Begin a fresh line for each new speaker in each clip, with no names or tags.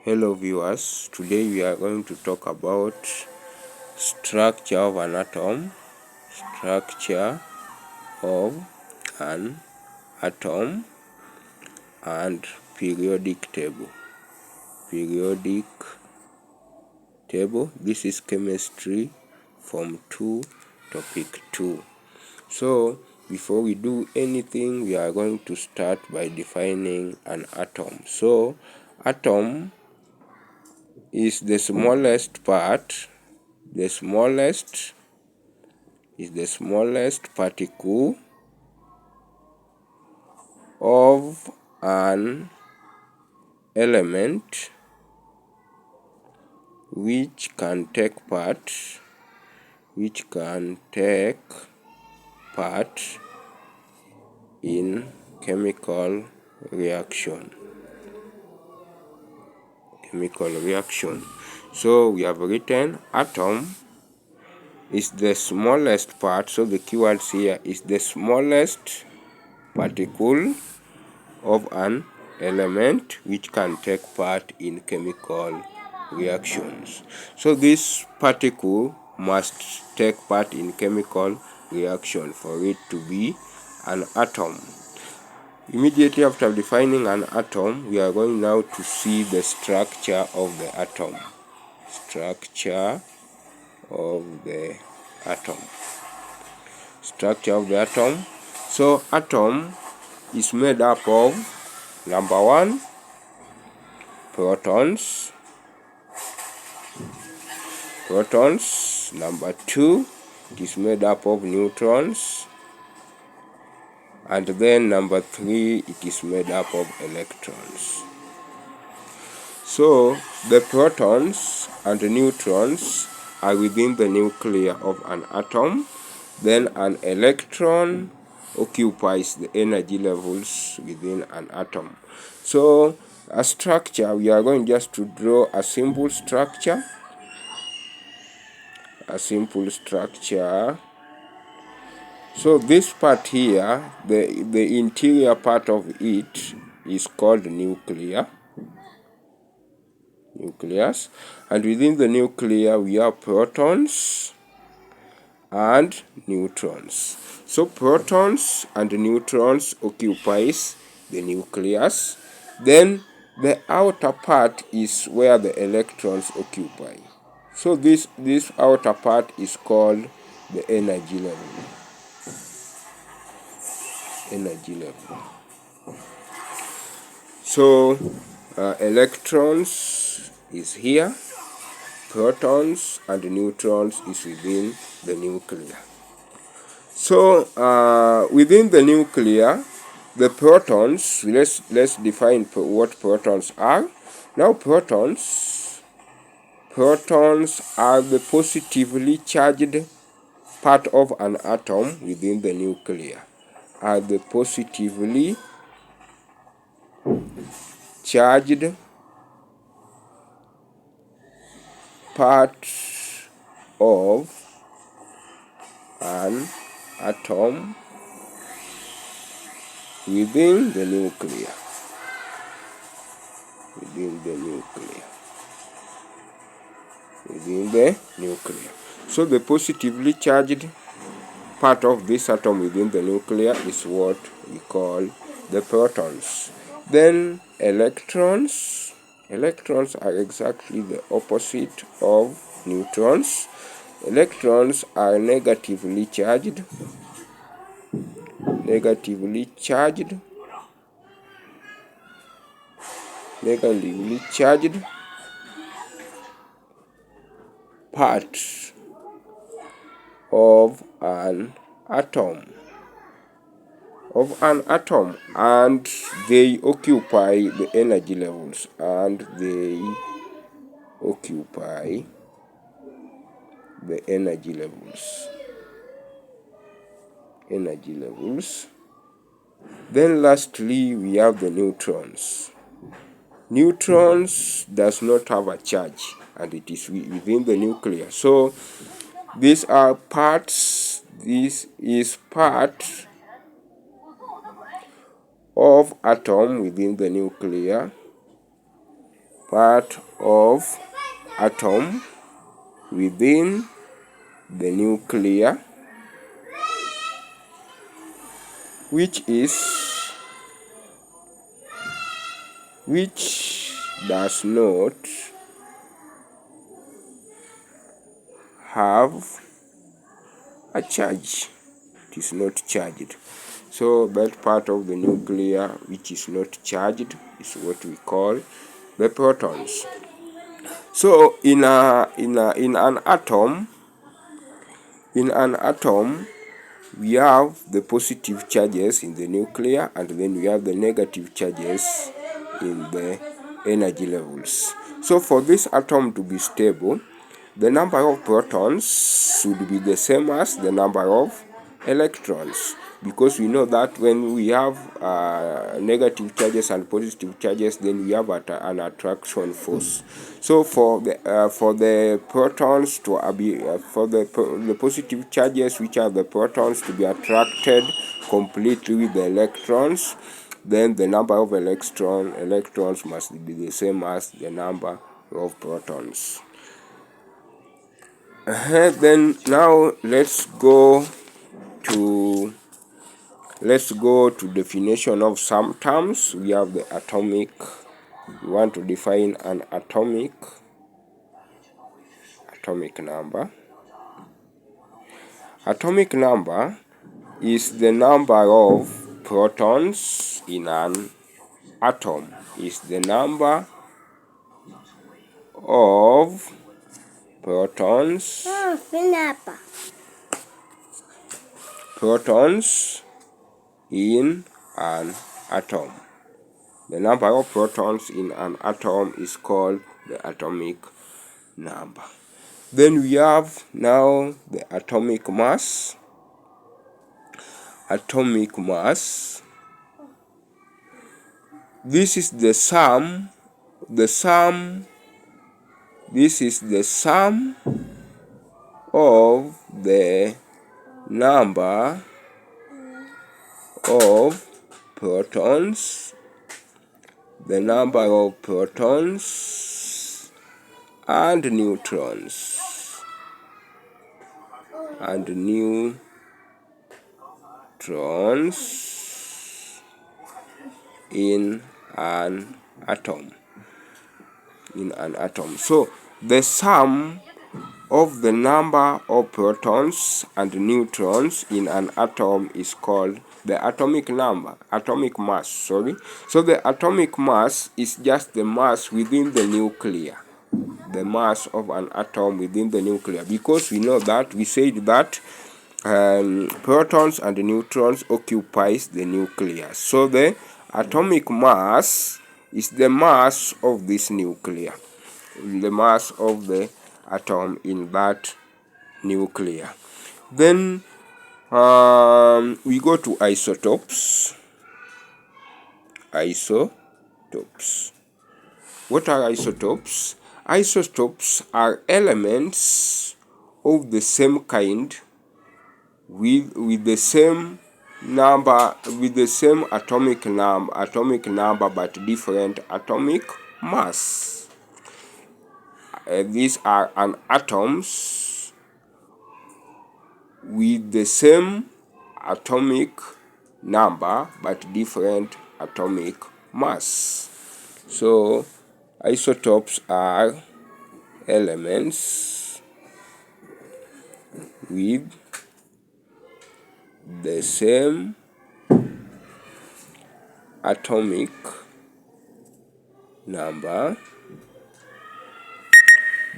Hello viewers, today we are going to talk about structure of an atom, structure of an atom and periodic table. Periodic table, this is chemistry form 2, topic 2. So before we do anything, we are going to start by defining an atom. So atom is the smallest part, the smallest particle of an element which can take part in chemical reaction. So we have written atom is the smallest part, so the keywords here is the smallest particle of an element which can take part in chemical reactions. So this particle must take part in chemical reaction for it to be an atom. Immediately after defining an atom, we are going now to see the structure of the atom. Structure of the atom. So atom is made up of number 1, protons. Number 2, it is made up of neutrons. And then number 3, it is made up of electrons. So the protons and the neutrons are within the nucleus of an atom. Then an electron occupies the energy levels within an atom. So a structure, we are going just to draw a simple structure. So this part here, the interior part of it is called nucleus. And within the nucleus we have protons and neutrons. So protons and neutrons occupies the nucleus. Then the outer part is where the electrons occupy. So this outer part is called the energy level. So electrons is here, protons and neutrons is within the nucleus. So within the nucleus, the protons, let's define what protons are. Now protons are the positively charged part of an atom within the nucleus. Are the positively charged part of an atom within the nucleus. So the positively charged part of this atom within the nucleus is what we call the protons. Then electrons are exactly the opposite of neutrons. Electrons are negatively charged part of an atom, and they occupy the energy levels, Then lastly we have the neutrons. Neutrons does not have a charge and it is within the nucleus. So these are parts, this is part of atom within the nucleus, part of atom within the nuclear, which does not have a charge. It is not charged. So that part of the nuclear which is not charged is what we call the protons. So in an atom, we have the positive charges in the nuclear, and then we have the negative charges in the energy levels. So for this atom to be stable, the number of protons should be the same as the number of electrons, because we know that when we have negative charges and positive charges, then we have an attraction force. So for the protons to be for the positive charges, which are the protons, to be attracted completely with the electrons, then the number of electrons must be the same as the number of protons. Then now let's go to definition of some terms. We have the atomic. We want to define an atomic number. Atomic number is the number of protons in an atom. Is the number of protons in an atom. The number of protons in an atom is called the atomic number. Then we have now the atomic mass. Atomic mass. This is the sum. This is the sum of the number of protons, and neutrons, in an atom. So the sum of the number of protons and neutrons in an atom is called the atomic mass. So the atomic mass is just the mass within the nuclear. The mass of an atom within the nuclear, because we know that we said that protons and neutrons occupies the nucleus. So the atomic mass is the mass of this nuclear, the mass of the atom in that nuclear. Then we go to isotopes. What are isotopes? Isotopes are elements of the same kind with the same number, with the same atomic number but different atomic mass. These are atoms with the same atomic number but different atomic mass. So isotopes are elements with the same atomic number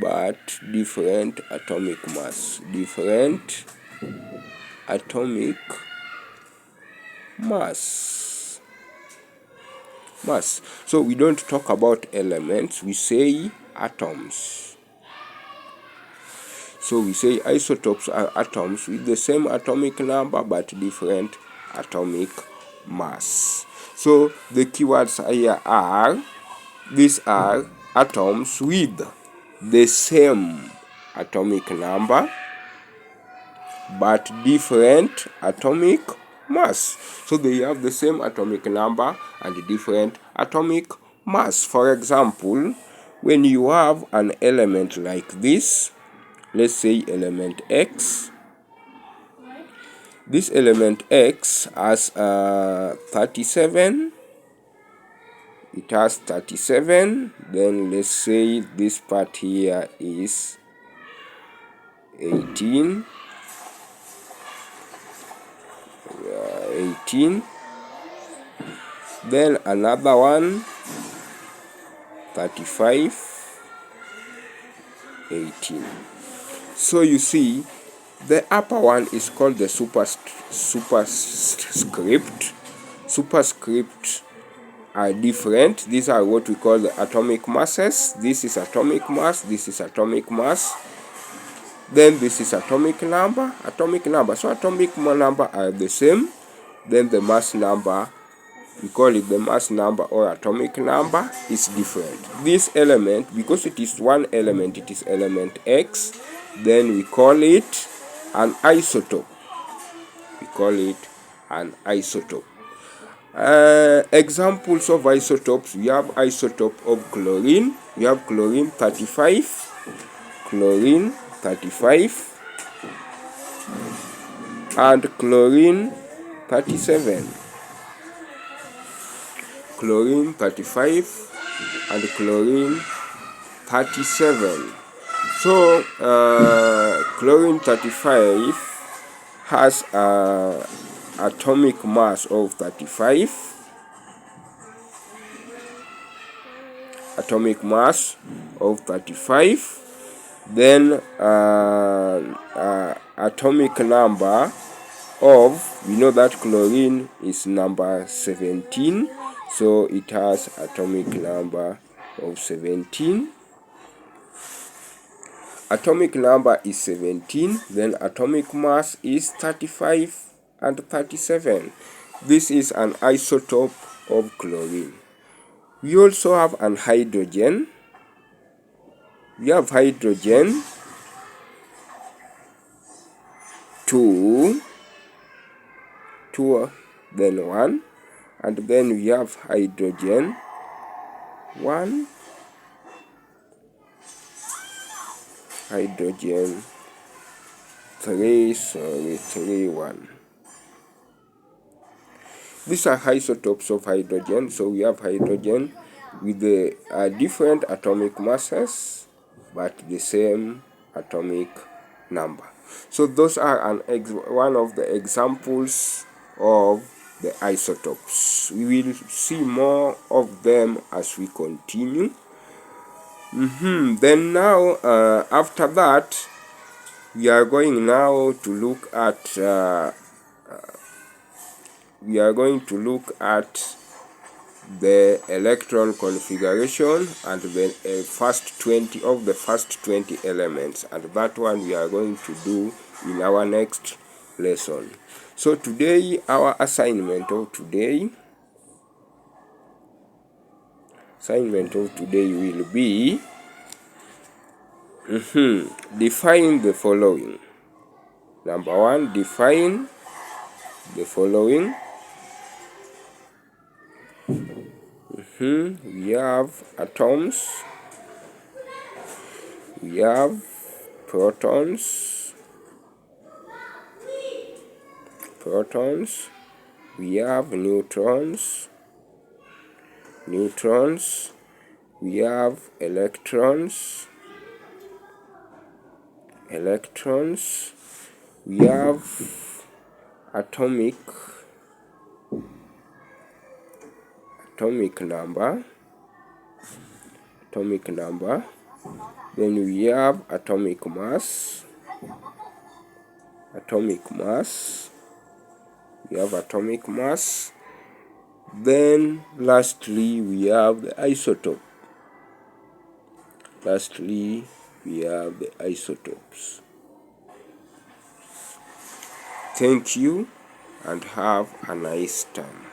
but different atomic mass. So we don't talk about elements, we say atoms. So we say isotopes are atoms with the same atomic number but different atomic mass. So the keywords here are, these are atoms with the same atomic number but different atomic mass. So they have the same atomic number and different atomic mass. For example, when you have an element like this, let's say element X, this element X has 37, it has 37, then let's say this part here is 18, 18, then another one, 35, 18. So you see, the upper one is called the superscript. Superscript are different. These are what we call the atomic masses. This is atomic mass, this is atomic mass. Then this is atomic number, atomic number. So atomic number are the same. Then the mass number, we call it the mass number or atomic number, is different. This element, because it is one element, it is element X, then we call it an isotope. We call it an isotope. Examples of isotopes, we have isotope of chlorine. We have chlorine 35, chlorine 35, and chlorine 37. Chlorine 35 and chlorine 37. So chlorine 35 has an atomic mass of 35, atomic mass of 35, then atomic number of, we know that chlorine is number 17, so it has atomic number of 17. Atomic number is 17, then atomic mass is 35 and 37. This is an isotope of chlorine. We also have an hydrogen. We have hydrogen 2, then 1, and then we have hydrogen 1, hydrogen 3, 1. These are isotopes of hydrogen. So we have hydrogen with the different atomic masses, but the same atomic number. So those are one of the examples of the isotopes. We will see more of them as we continue. Then now, after that, we are going now to look at the electron configuration and the first 20 of the first 20 elements, and that one we are going to do in our next lesson. So today, our assignment of today will be define the following. Number 1, define the following. We have atoms, we have protons, we have neutrons, we have electrons, we have atomic number, then we have atomic mass, we have atomic mass, then lastly we have the isotope. We have the isotopes. Thank you and have a nice time.